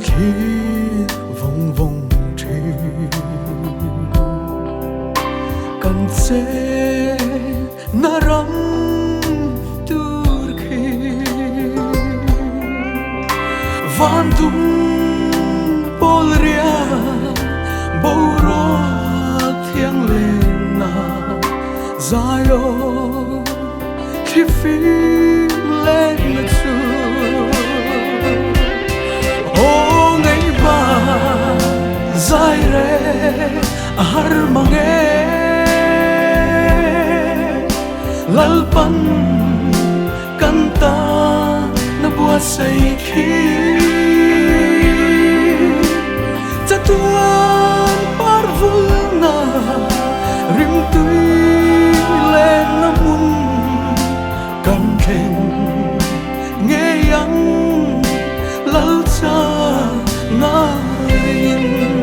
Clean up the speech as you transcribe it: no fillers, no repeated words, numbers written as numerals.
khi vòng vòng tri cần sẽ na ram tur khi van tum pol ria bầu ro thiêng lên na zayo khi phi lên chu ô ngày ba zai re har mange lalpan kanta na buat say khi chatuan parvulna rim tui lên namun kan khen nghe yang lal cha na rin